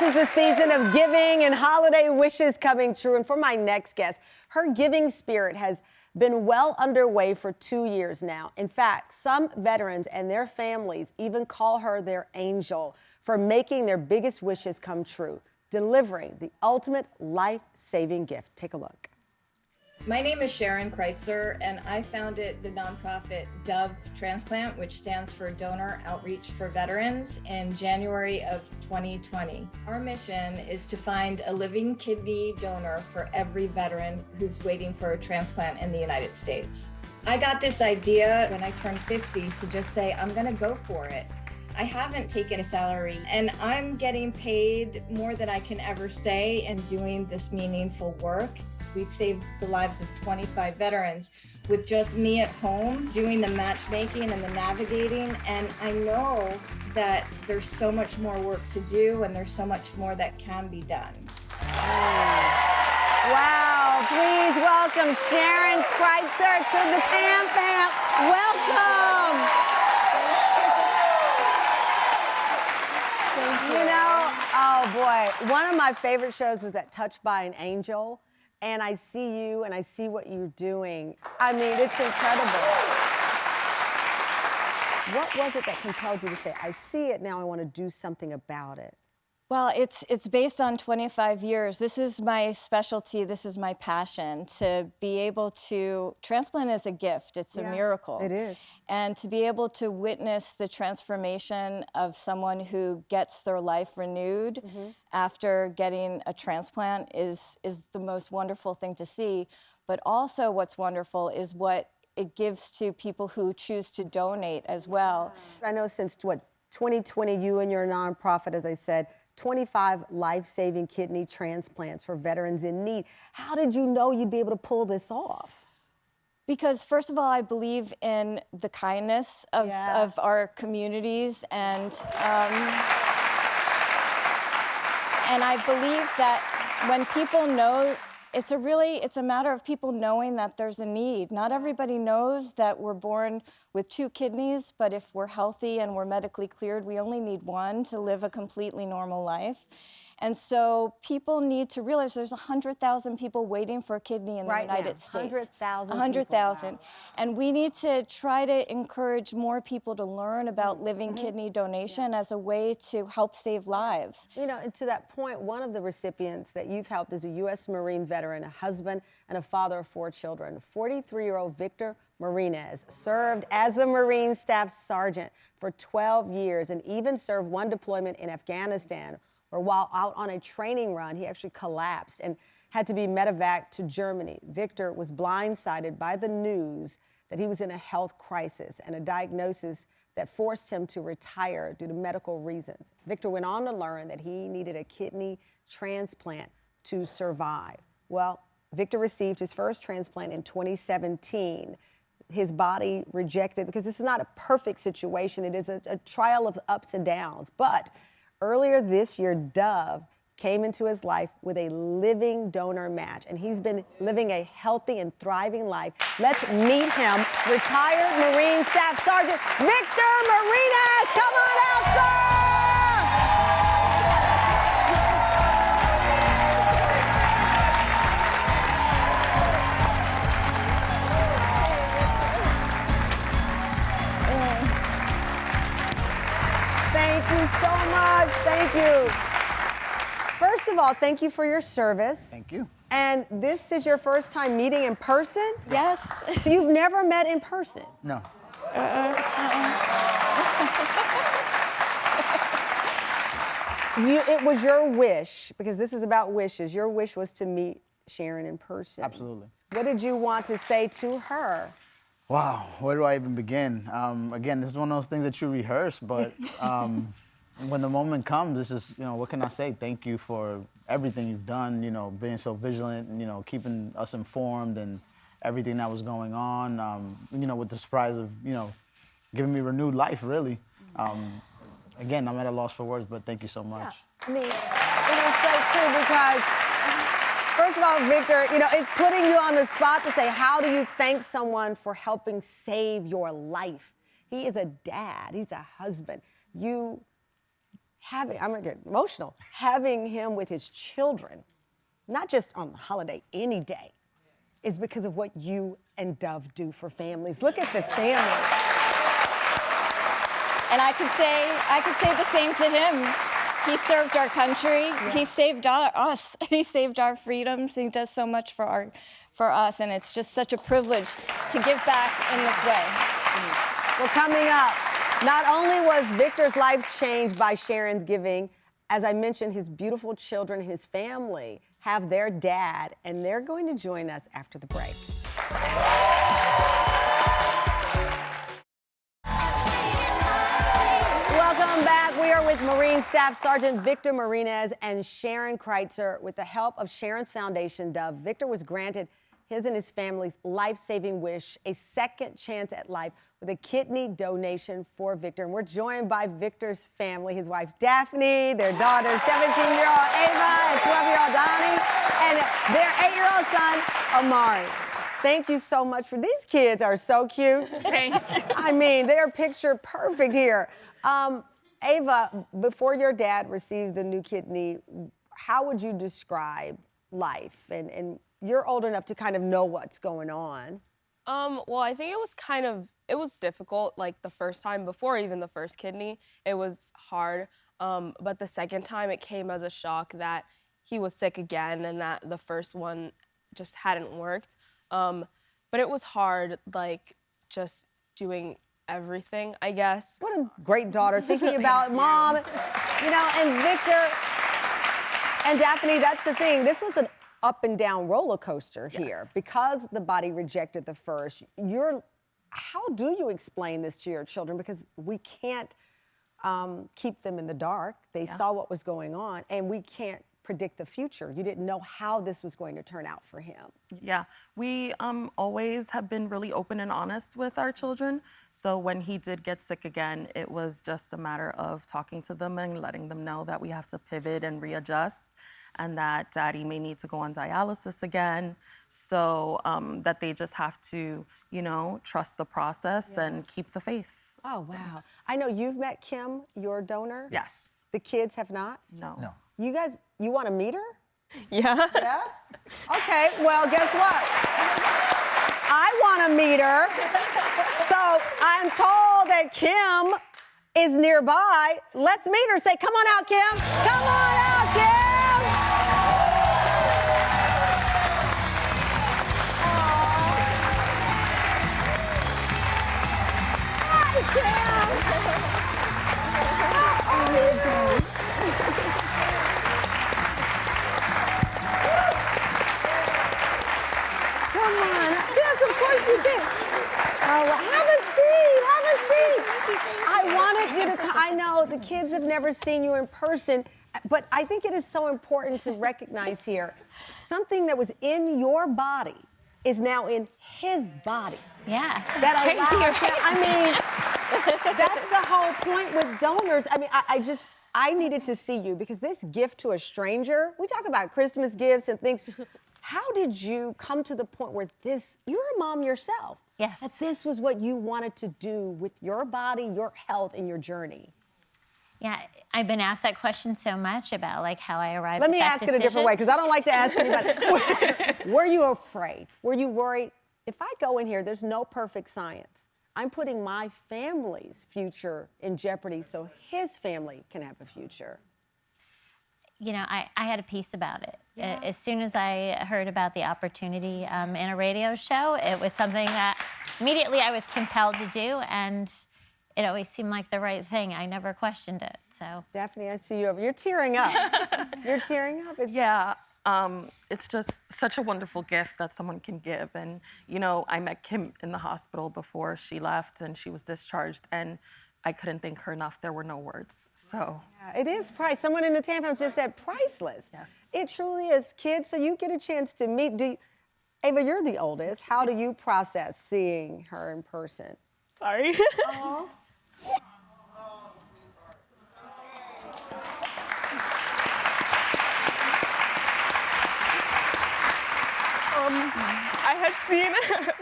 is the season of giving and holiday wishes coming true. And for my next guest, her giving spirit has been well underway for 2 years now. In fact, some veterans and their families even call her their angel for making their biggest wishes come true, delivering the ultimate life-saving gift. Take a look. My name is Sharyn Kreitzer, and I founded the nonprofit Dove Transplant, which stands for Donor Outreach for Veterans, in January of 2020. Our mission is to find a living kidney donor for every veteran who's waiting for a transplant in the United States. I got this idea when I turned 50 to just say, I'm gonna go for it. I haven't taken a salary, and I'm getting paid more than I can ever say in doing this meaningful work. We've saved the lives of 25 veterans with just me at home doing the matchmaking and the navigating. And I know that there's so much more work to do, and there's so much more that can be done. Wow, please welcome Sharyn Kreitzer to the Tam Fam. Welcome. You know, oh boy, one of my favorite shows was that Touched by an Angel. And I see you and I see what you're doing. I mean, it's incredible. What was it that compelled you to say, I see it now, I want to do something about it? Well, it's based on 25 years. This is my specialty. This is my passion, to be able to transplant is a gift. It's a miracle. It is. And to be able to witness the transformation of someone who gets their life renewed after getting a transplant is the most wonderful thing to see. But also what's wonderful is what it gives to people who choose to donate as well. I know since, 2020, you and your nonprofit, as I said, 25 life-saving kidney transplants for veterans in need. How did you know you'd be able to pull this off? Because first of all, I believe in the kindness of our communities, and I believe that when people know, it's a matter of people knowing that there's a need. Not everybody knows that we're born with 2 kidneys, but if we're healthy and we're medically cleared, we only need 1 to live a completely normal life. And so people need to realize there's 100,000 people waiting for a kidney in the United States. 100,000 100,000. Wow. And we need to try to encourage more people to learn about living kidney donation as a way to help save lives. You know, and to that point, one of the recipients that you've helped is a U.S. Marine veteran, a husband and a father of 4 children. 43-year-old Victor Marinez served as a Marine Staff Sergeant for 12 years and even served 1 deployment in Afghanistan, where while out on a training run, he actually collapsed and had to be medevaced to Germany. Victor was blindsided by the news that he was in a health crisis and a diagnosis that forced him to retire due to medical reasons. Victor went on to learn that he needed a kidney transplant to survive. Well, Victor received his first transplant in 2017. His body rejected, because this is not a perfect situation. It is a trial of ups and downs. But earlier this year, Dove came into his life with a living donor match, and he's been living a healthy and thriving life. Let's meet him, retired Marine Staff Sergeant Victor Marinez. Come on out, sir! Thank you so much. Thank you. First of all, thank you for your service. Thank you. And this is your first time meeting in person? Yes. So you've never met in person? No. It was your wish, because this is about wishes. Your wish was to meet Sharyn in person. Absolutely. What did you want to say to her? Wow, where do I even begin? Again, this is one of those things that you rehearse, but when the moment comes, this is, what can I say? Thank you for everything you've done, being so vigilant and, keeping us informed and everything that was going on, with the surprise of, giving me renewed life, really. Again, I'm at a loss for words, but thank you so much. Yeah. I mean, it is so true, because first of all, Victor, it's putting you on the spot to say, how do you thank someone for helping save your life? He is a dad. He's a husband. You I'm gonna get emotional, having him with his children, not just on the holiday, any day, is because of what you and Dove do for families. Look at this family. And I could say the same to him. He served our country. Yeah. He saved us. He saved our freedoms. He does so much for us, and it's just such a privilege to give back in this way. Well, coming up, not only was Victor's life changed by Sharyn's giving, as I mentioned, his beautiful children, his family have their dad, and they're going to join us after the break. Welcome back. We are with Marine Staff Sergeant Victor Marinez and Sharyn Kreitzer. With the help of Sharyn's foundation, Dove, Victor was granted his and his family's life-saving wish, a second chance at life with a kidney donation for Victor. And we're joined by Victor's family, his wife Daphne, their daughter 17-year-old Ava, and 12-year-old Donnie, and their 8-year-old son Amari. Thank you so much for these kids are so cute. Thank you. I mean, they're picture perfect here. Ava, before your dad received the new kidney, how would you describe life? And you're old enough to kind of know what's going on. Well, I think it was difficult, like the first time, before even the first kidney, it was hard. But the second time it came as a shock that he was sick again and that the first one just hadn't worked. But it was hard, like just doing everything, I guess. What a great daughter, thinking about mom, you know, and Victor and Daphne, that's the thing. This was an up and down roller coaster here because the body rejected the first. How do you explain this to your children? Because we can't keep them in the dark. They saw what was going on, and we can't predict the future. You didn't know how this was going to turn out for him. Yeah, we always have been really open and honest with our children. So when he did get sick again, it was just a matter of talking to them and letting them know that we have to pivot and readjust, and that Daddy may need to go on dialysis again. So that they just have to, you know, trust the process and keep the faith. Oh, wow. I know you've met Kim, your donor. Yes. The kids have not? No. You guys, you want to meet her? Yeah. Yeah? Okay, well, guess what? I want to meet her. So I'm told that Kim is nearby. Let's meet her. Say, come on out, Kim. Come on out, Kim. Hi, Kim. How are you doing? Come on. Yes, of course you can. Oh, well, have a seat. Have a seat. I wanted you to. I know the kids have never seen you in person, but I think it is so important to recognize here something that was in your body is now in his body. Yeah. That allows him. I mean, that's the whole point with donors. I mean, I needed to see you because this gift to a stranger. We talk about Christmas gifts and things. How did you come to the point where you're a mom yourself. Yes. That this was what you wanted to do with your body, your health, and your journey? Yeah, I've been asked that question so much about like how I arrived Let at me that ask it a different way because I don't like to ask anybody. Were you afraid? Were you worried? If I go in here, there's no perfect science. I'm putting my family's future in jeopardy so his family can have a future. You know, I had a piece about it. Yeah. As soon as I heard about the opportunity in a radio show, it was something that immediately I was compelled to do, and it always seemed like the right thing. I never questioned it, so. Daphne, I see you. You're tearing up. You're tearing up. Yeah, it's just such a wonderful gift that someone can give. And, you know, I met Kim in the hospital before she left and she was discharged, and I couldn't thank her enough. There were no words, so. Yeah, it is priceless. Someone in the Tamron just said priceless. Yes. It truly is. Kids, so you get a chance to meet. Ava, you're the oldest. How do you process seeing her in person? Sorry. I had seen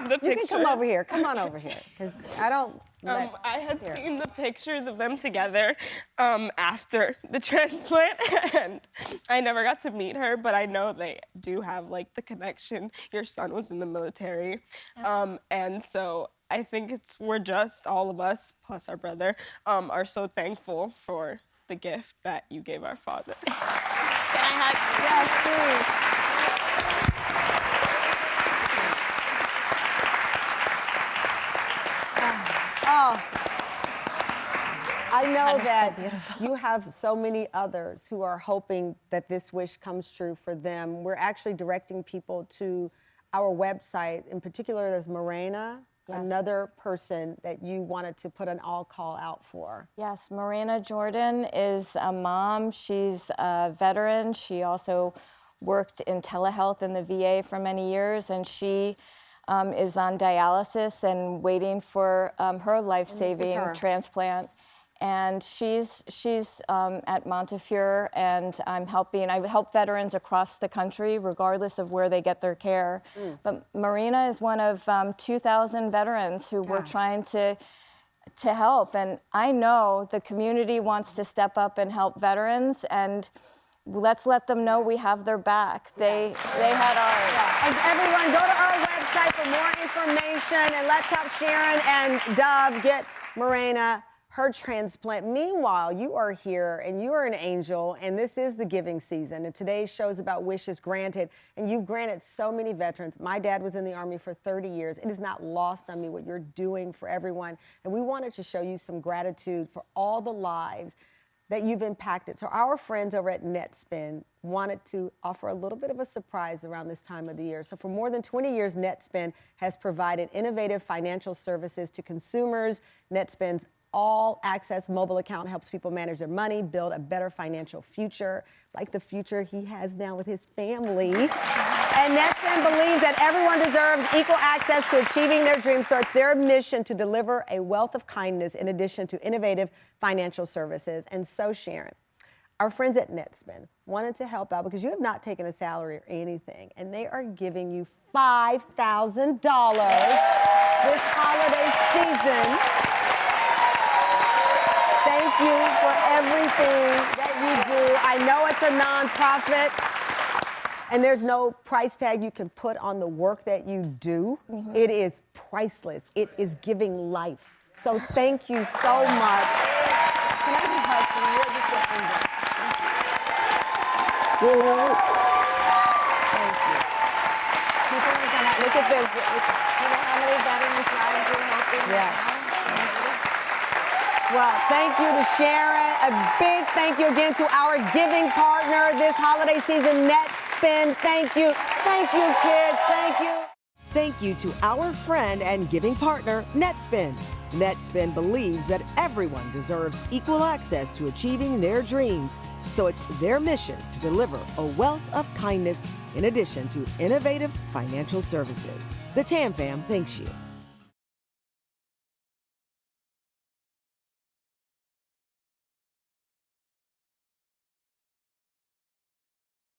the You pictures. can come over here. Come on over here, because I don't. I had seen the pictures of them together after the transplant, and I never got to meet her, but I know they do have like the connection. Your son was in the military, and so I think we're just all of us plus our brother are so thankful for the gift that you gave our father. Can I hug? Yes, please. Oh, I know That is so that beautiful. you have so many others who are hoping that this wish comes true for them. We're actually directing people to our website. In particular, there's Morena, another person that you wanted to put an all call out for. Yes, Marina Jordan is a mom. She's a veteran. She also worked in telehealth in the VA for many years, and she is on dialysis and waiting for her life-saving her. transplant. And she's at Montefiore, and I help veterans across the country, regardless of where they get their care. But Marina is one of 2,000 veterans who we're trying to help. And I know the community wants to step up and help veterans, and let's let them know we have their back. They had ours. And everyone, go to our website for more information, and let's help Sharyn and Dove get Morena her transplant. Meanwhile, you are here and you are an angel, and this is the giving season. And today's show is about wishes granted, and you've granted so many veterans. My dad was in the Army for 30 years. It is not lost on me what you're doing for everyone. And we wanted to show you some gratitude for all the lives that you've impacted. So our friends over at Netspend wanted to offer a little bit of a surprise around this time of the year. So for more than 20 years, Netspend has provided innovative financial services to consumers. Netspend's all-access mobile account helps people manage their money, build a better financial future, like the future he has now with his family. And Netspend believes that everyone deserves equal access to achieving their dreams, so it's their mission to deliver a wealth of kindness in addition to innovative financial services. And so, Sharyn, our friends at Netspend wanted to help out because you have not taken a salary or anything, and they are giving you $5,000 this holiday season. Thank you for everything that you do. I know it's a nonprofit, and there's no price tag you can put on the work that you do. It is priceless. It is giving life. So thank you so much. Can I just hug you? You're just an angel. Thank you. People are gonna look at this. You know how many veterans' lives you're helping? Yeah. Well, thank you to Sharyn. A big thank you again to our giving partner this holiday season, Netspend. Thank you. Thank you, kids. Thank you. Thank you to our friend and giving partner, Netspend. Netspend believes that everyone deserves equal access to achieving their dreams. So it's their mission to deliver a wealth of kindness in addition to innovative financial services. The TAM Fam thanks you.